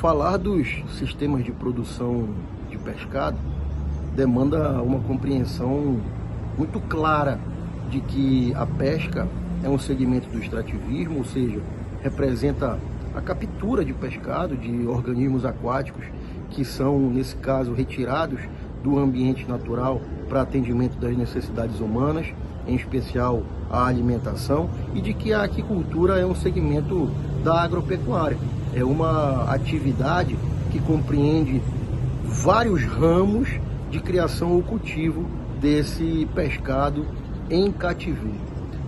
Falar dos sistemas de produção de pescado demanda uma compreensão muito clara de que a pesca é um segmento do extrativismo, ou seja, representa a captura de pescado de organismos aquáticos que são, nesse caso, retirados do ambiente natural para atendimento das necessidades humanas, em especial a alimentação, e de que a aquicultura é um segmento da agropecuária. É uma atividade que compreende vários ramos de criação ou cultivo desse pescado em cativeiro.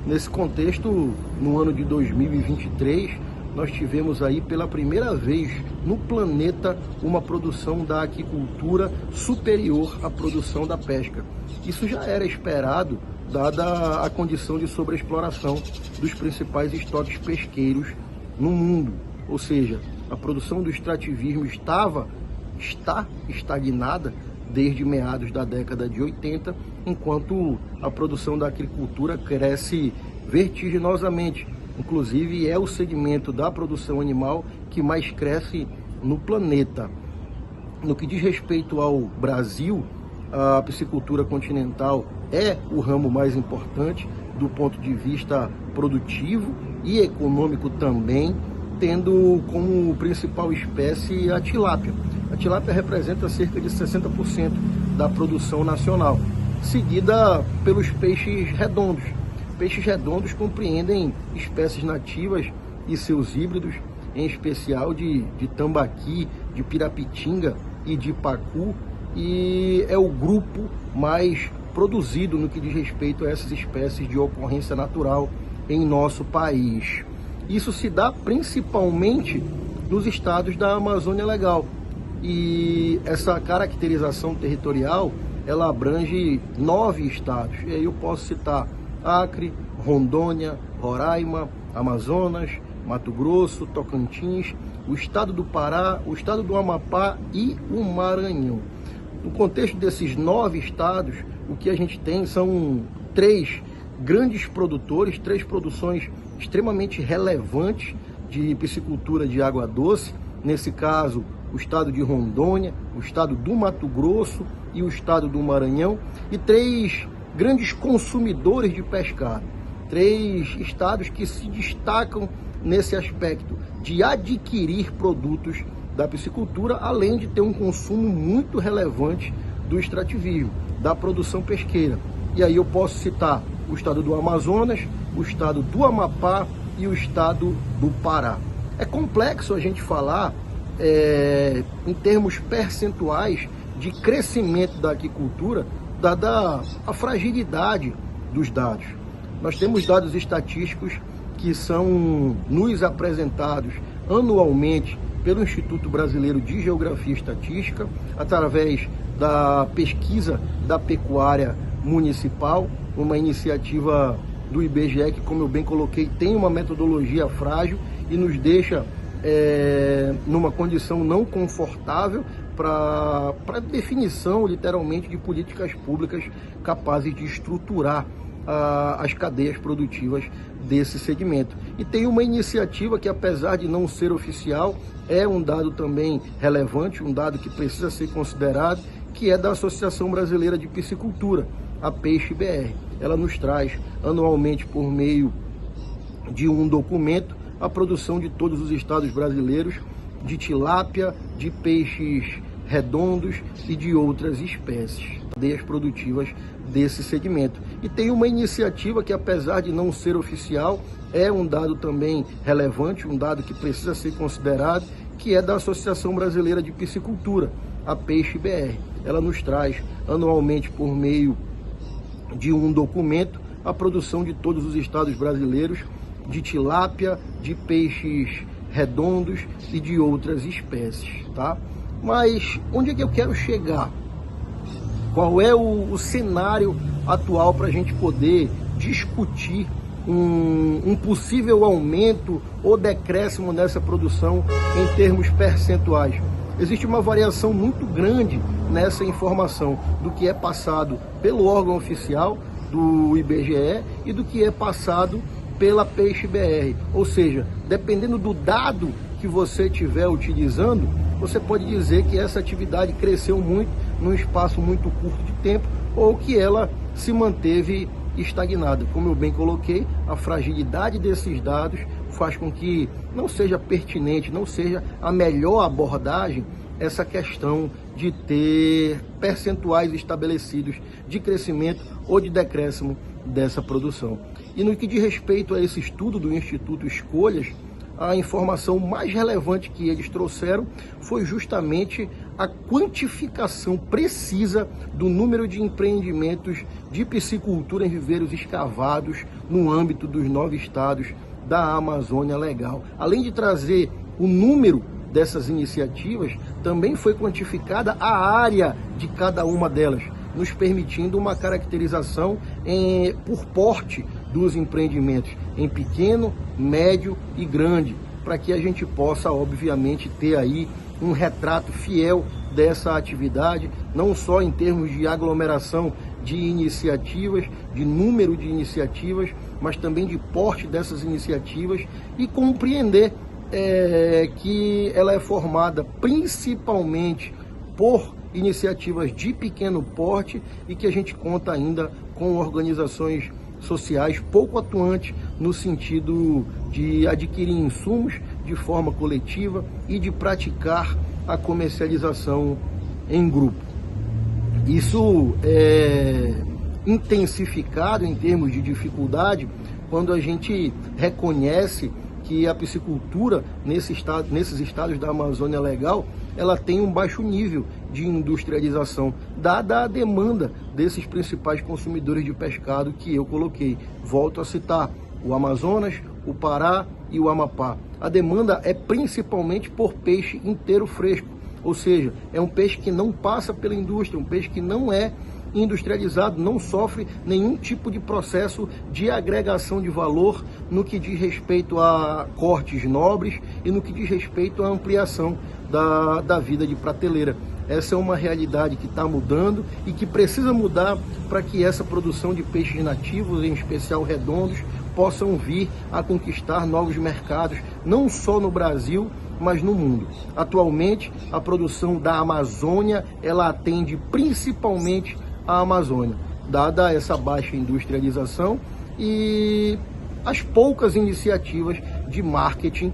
Nesse contexto, no ano de 2023, nós tivemos aí pela primeira vez no planeta uma produção da aquicultura superior à produção da pesca. Isso já era esperado, dada a condição de sobreexploração dos principais estoques pesqueiros no mundo. Ou seja, a produção do extrativismo está estagnada desde meados da década de 80, enquanto a produção da aquicultura cresce vertiginosamente. Inclusive, é o segmento da produção animal que mais cresce no planeta. No que diz respeito ao Brasil, a piscicultura continental é o ramo mais importante do ponto de vista produtivo e econômico também, tendo como principal espécie a tilápia. A tilápia representa cerca de 60% da produção nacional, seguida pelos peixes redondos. Peixes redondos compreendem espécies nativas e seus híbridos, em especial de tambaqui, de pirapitinga e de pacu, e é o grupo mais produzido no que diz respeito a essas espécies de ocorrência natural em nosso país. Isso se dá principalmente nos estados da Amazônia Legal, e essa caracterização territorial ela abrange 9 estados, e aí eu posso citar Acre, Rondônia, Roraima, Amazonas, Mato Grosso, Tocantins, o estado do Pará, o estado do Amapá e o Maranhão. No contexto desses 9 estados, o que a gente tem são 3 grandes produtores, 3 produções extremamente relevantes de piscicultura de água doce, nesse caso o estado de Rondônia, o estado do Mato Grosso e o estado do Maranhão, e 3 grandes consumidores de pescado, 3 estados que se destacam nesse aspecto de adquirir produtos da piscicultura, além de ter um consumo muito relevante do extrativismo, da produção pesqueira. E aí eu posso citar o estado do Amazonas, o estado do Amapá e o estado do Pará. É complexo a gente falar em termos percentuais de crescimento da aquicultura, dada a fragilidade dos dados. Nós temos dados estatísticos que são nos apresentados anualmente pelo Instituto Brasileiro de Geografia e Estatística, através da pesquisa da pecuária municipal, uma iniciativa do IBGE que, como eu bem coloquei, tem uma metodologia frágil e nos deixa numa condição não confortável para definição, literalmente, de políticas públicas capazes de estruturar as cadeias produtivas desse segmento. E tem uma iniciativa que, apesar de não ser oficial, é um dado também relevante, um dado que precisa ser considerado, que é da Associação Brasileira de Piscicultura, a Peixe-BR. Ela nos traz anualmente, por meio de um documento, a produção de todos os estados brasileiros de tilápia, de peixes redondos e de outras espécies, cadeias produtivas desse segmento. E tem uma iniciativa que, apesar de não ser oficial, é um dado também relevante, um dado que precisa ser considerado, que é da Associação Brasileira de Piscicultura, a Peixe-BR. Ela nos traz anualmente, por meio de um documento, a produção de todos os estados brasileiros de tilápia, de peixes redondos e de outras espécies, tá? Mas onde é que eu quero chegar? Qual é o cenário atual para a gente poder discutir um possível aumento ou decréscimo nessa produção em termos percentuais? Existe uma variação muito grande nessa informação do que é passado pelo órgão oficial do IBGE e do que é passado pela Peixe-BR, ou seja, dependendo do dado que você estiver utilizando, você pode dizer que essa atividade cresceu muito num espaço muito curto de tempo ou que ela se manteve estagnada. Como eu bem coloquei, a fragilidade desses dados faz com que não seja pertinente, não seja a melhor abordagem essa questão de ter percentuais estabelecidos de crescimento ou de decréscimo dessa produção. E no que diz respeito a esse estudo do Instituto Escolhas, a informação mais relevante que eles trouxeram foi justamente a quantificação precisa do número de empreendimentos de piscicultura em viveiros escavados no âmbito dos 9 estados da Amazônia Legal. Além de trazer o número dessas iniciativas, também foi quantificada a área de cada uma delas, nos permitindo uma caracterização por porte dos empreendimentos, em pequeno, médio e grande, para que a gente possa, obviamente, ter aí um retrato fiel dessa atividade, não só em termos de aglomeração de iniciativas, de número de iniciativas, mas também de porte dessas iniciativas e compreender que ela é formada principalmente por iniciativas de pequeno porte e que a gente conta ainda com organizações sociais pouco atuantes no sentido de adquirir insumos de forma coletiva e de praticar a comercialização em grupo. Isso é intensificado em termos de dificuldade quando a gente reconhece que a piscicultura nesses estados da Amazônia Legal, ela tem um baixo nível de industrialização, dada a demanda desses principais consumidores de pescado que eu coloquei. Volto a citar o Amazonas, o Pará e o Amapá. A demanda é principalmente por peixe inteiro fresco, ou seja, é um peixe que não passa pela indústria, um peixe que não é industrializado, não sofre nenhum tipo de processo de agregação de valor no que diz respeito a cortes nobres e no que diz respeito à ampliação da vida de prateleira. Essa é uma realidade que está mudando e que precisa mudar para que essa produção de peixes nativos, em especial redondos, possam vir a conquistar novos mercados, não só no Brasil, mas no mundo. Atualmente, a produção da Amazônia, ela atende principalmente a Amazônia, dada essa baixa industrialização e as poucas iniciativas de marketing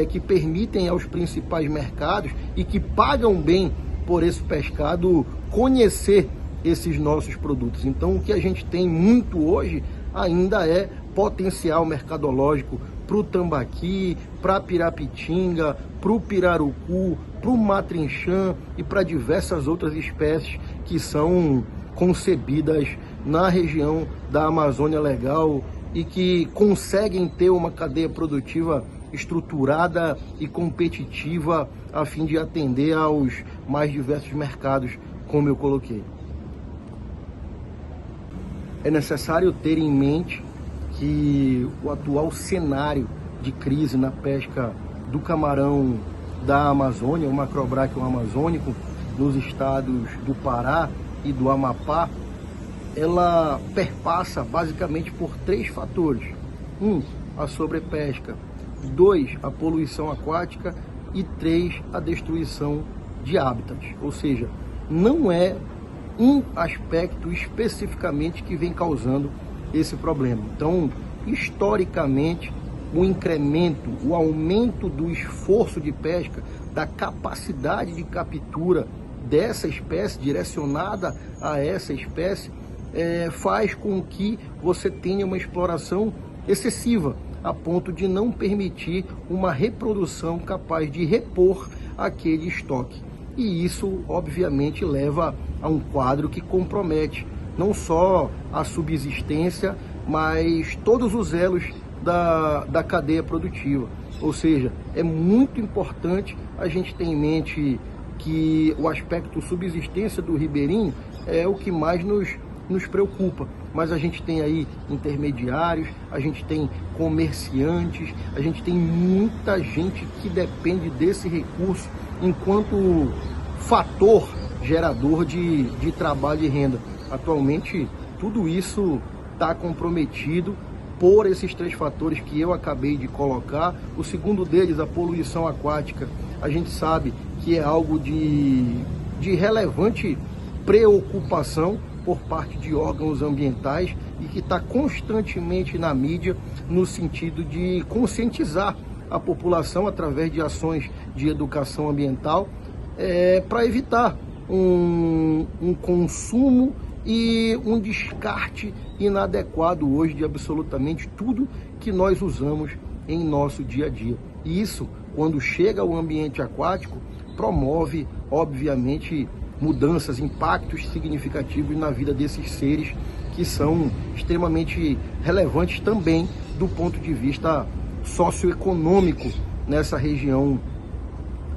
que permitem aos principais mercados e que pagam bem por esse pescado conhecer esses nossos produtos. Então, o que a gente tem muito hoje ainda é potencial mercadológico para o tambaqui, para a pirapitinga, para o pirarucu, para o matrinchã e para diversas outras espécies que são concebidas na região da Amazônia Legal e que conseguem ter uma cadeia produtiva estruturada e competitiva a fim de atender aos mais diversos mercados, como eu coloquei. É necessário ter em mente que o atual cenário de crise na pesca do camarão da Amazônia, o Macrobrachium amazônico, nos estados do Pará e do Amapá, ela perpassa basicamente por 3 fatores. 1, a sobrepesca. 2, a poluição aquática. E 3, a destruição de hábitats. Ou seja, não é um aspecto especificamente que vem causando esse problema. Então, historicamente, o incremento, o aumento do esforço de pesca, da capacidade de captura dessa espécie, direcionada a essa espécie, faz com que você tenha uma exploração excessiva, a ponto de não permitir uma reprodução capaz de repor aquele estoque. E isso, obviamente, leva a um quadro que compromete não só a subsistência, mas todos os elos da cadeia produtiva. Ou seja, é muito importante a gente ter em mente que o aspecto subsistência do ribeirinho é o que mais nos preocupa, mas a gente tem aí intermediários, a gente tem comerciantes, a gente tem muita gente que depende desse recurso enquanto fator gerador de trabalho e renda. Atualmente, tudo isso está comprometido por esses 3 fatores que eu acabei de colocar. O segundo deles, a poluição aquática, a gente sabe que é algo de relevante preocupação por parte de órgãos ambientais e que está constantemente na mídia no sentido de conscientizar a população através de ações de educação ambiental para evitar um consumo e um descarte inadequado hoje de absolutamente tudo que nós usamos em nosso dia a dia. E isso, quando chega ao ambiente aquático, promove, obviamente, mudanças, impactos significativos na vida desses seres que são extremamente relevantes também do ponto de vista socioeconômico nessa região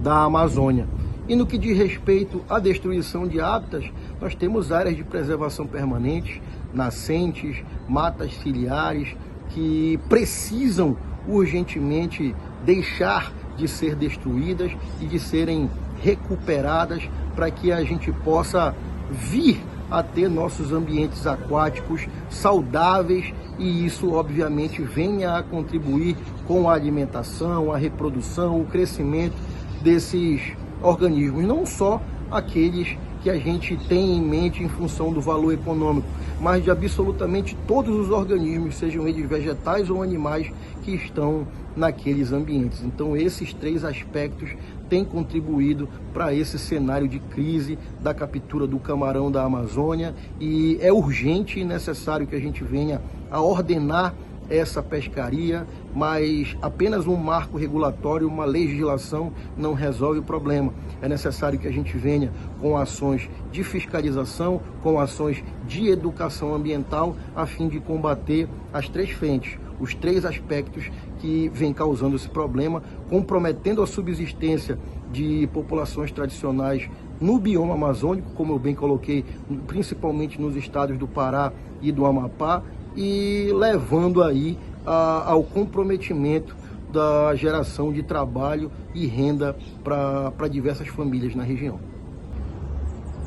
da Amazônia. E no que diz respeito à destruição de hábitats, nós temos áreas de preservação permanente, nascentes, matas ciliares, que precisam urgentemente deixar de ser destruídas e de serem recuperadas para que a gente possa vir a ter nossos ambientes aquáticos saudáveis e isso obviamente venha a contribuir com a alimentação, a reprodução, o crescimento desses organismos, não só aqueles que a gente tem em mente em função do valor econômico, mas de absolutamente todos os organismos, sejam eles vegetais ou animais, que estão naqueles ambientes. Então esses 3 aspectos têm contribuído para esse cenário de crise da captura do camarão da Amazônia e é urgente e necessário que a gente venha a ordenar essa pescaria, mas apenas um marco regulatório, uma legislação não resolve o problema. É necessário que a gente venha com ações de fiscalização, com ações de educação ambiental, a fim de combater as 3 frentes, os 3 aspectos que vêm causando esse problema, comprometendo a subsistência de populações tradicionais no bioma amazônico, como eu bem coloquei, principalmente nos estados do Pará e do Amapá, e levando aí ao comprometimento da geração de trabalho e renda para diversas famílias na região.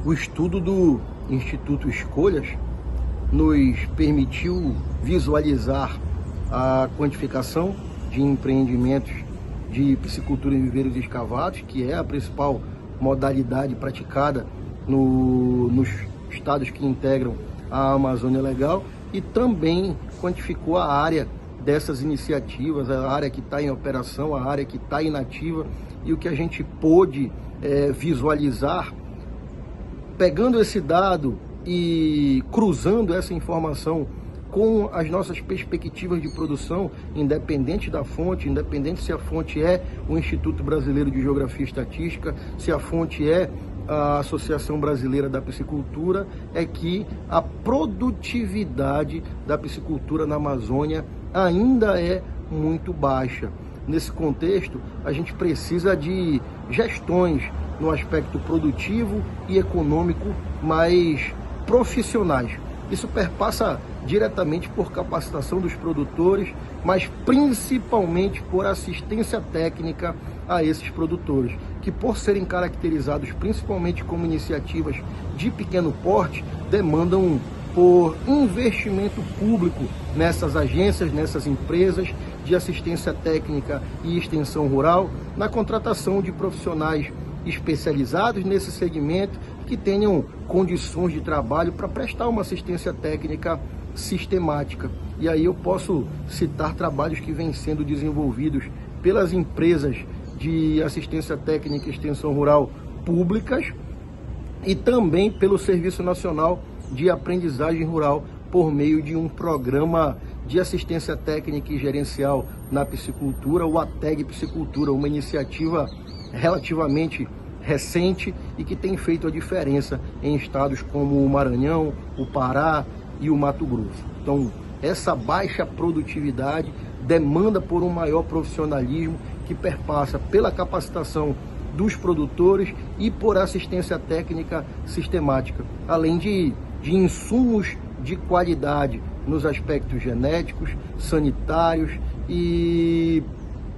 O estudo do Instituto Escolhas nos permitiu visualizar a quantificação de empreendimentos de piscicultura em viveiros escavados, que é a principal modalidade praticada nos estados que integram a Amazônia Legal, e também quantificou a área dessas iniciativas, a área que está em operação, a área que está inativa, e o que a gente pôde visualizar, pegando esse dado e cruzando essa informação com as nossas perspectivas de produção, independente da fonte, independente se a fonte é o Instituto Brasileiro de Geografia e Estatística, se a fonte é a Associação Brasileira da Piscicultura, é que a produtividade da piscicultura na Amazônia ainda é muito baixa. Nesse contexto, a gente precisa de gestões no aspecto produtivo e econômico mais profissionais. Isso perpassa diretamente por capacitação dos produtores, mas principalmente por assistência técnica a esses produtores, que por serem caracterizados principalmente como iniciativas de pequeno porte, demandam por investimento público nessas agências, nessas empresas de assistência técnica e extensão rural, na contratação de profissionais especializados nesse segmento que tenham condições de trabalho para prestar uma assistência técnica sistemática. E aí eu posso citar trabalhos que vêm sendo desenvolvidos pelas empresas de assistência técnica e extensão rural públicas e também pelo Serviço Nacional de Aprendizagem Rural por meio de um programa de assistência técnica e gerencial na piscicultura, o ATEG Piscicultura, uma iniciativa relativamente recente e que tem feito a diferença em estados como o Maranhão, o Pará e o Mato Grosso. Então, essa baixa produtividade demanda por um maior profissionalismo que perpassa pela capacitação dos produtores e por assistência técnica sistemática, além de insumos de qualidade nos aspectos genéticos, sanitários e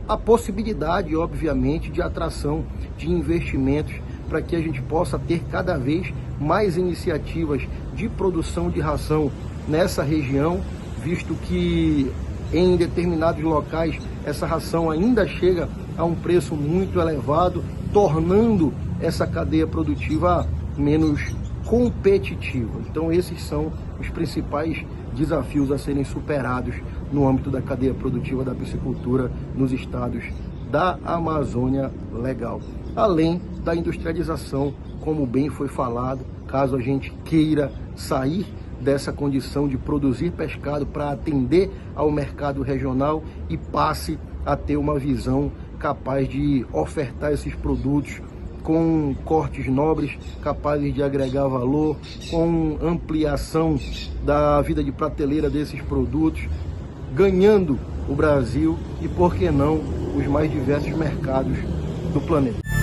a possibilidade, obviamente, de atração de investimentos para que a gente possa ter cada vez mais iniciativas de produção de ração nessa região visto que em determinados locais essa ração ainda chega a um preço muito elevado, tornando essa cadeia produtiva menos competitiva. Então esses são os principais desafios a serem superados no âmbito da cadeia produtiva da piscicultura nos estados da Amazônia Legal. Além da industrialização, como bem foi falado, caso a gente queira sair dessa condição de produzir pescado para atender ao mercado regional e passe a ter uma visão capaz de ofertar esses produtos com cortes nobres, capazes de agregar valor, com ampliação da vida de prateleira desses produtos, ganhando o Brasil e, por que não, os mais diversos mercados do planeta.